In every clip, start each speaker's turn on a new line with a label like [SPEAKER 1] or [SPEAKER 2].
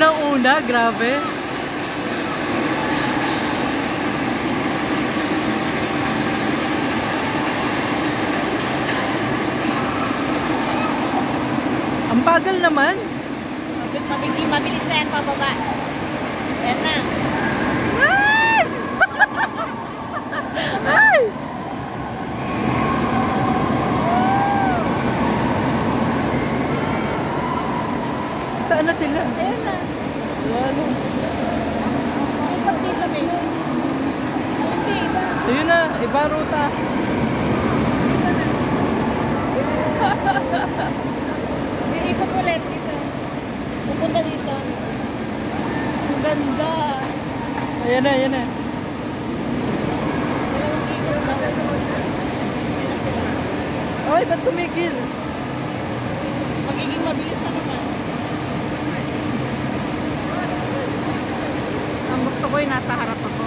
[SPEAKER 1] Unang-una, grabe. Ang bagal naman.
[SPEAKER 2] Mabilis na yan pababa. Yan na.
[SPEAKER 1] Ay! Ay! Saan na sila?
[SPEAKER 2] Ayan na.
[SPEAKER 1] Ayan na.
[SPEAKER 2] Ikot dito, may. Hindi, iba.
[SPEAKER 1] Ayun na, iba ruta.
[SPEAKER 2] Ikot ulit dito. Pupunta dito. Ang ganda.
[SPEAKER 1] Ayan na, ayan na.
[SPEAKER 2] Dalawang ikot lang. Sila sila.
[SPEAKER 1] Ay, ba't tumigil?
[SPEAKER 2] Magiging mabilis na naman. Ang gusto ko yung nasa harap ako.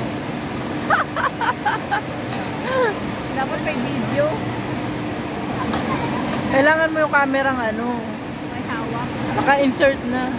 [SPEAKER 2] Dapat may video.
[SPEAKER 1] Kailangan mo yung kamerang ano,
[SPEAKER 2] May hawak.
[SPEAKER 1] naka-insert na.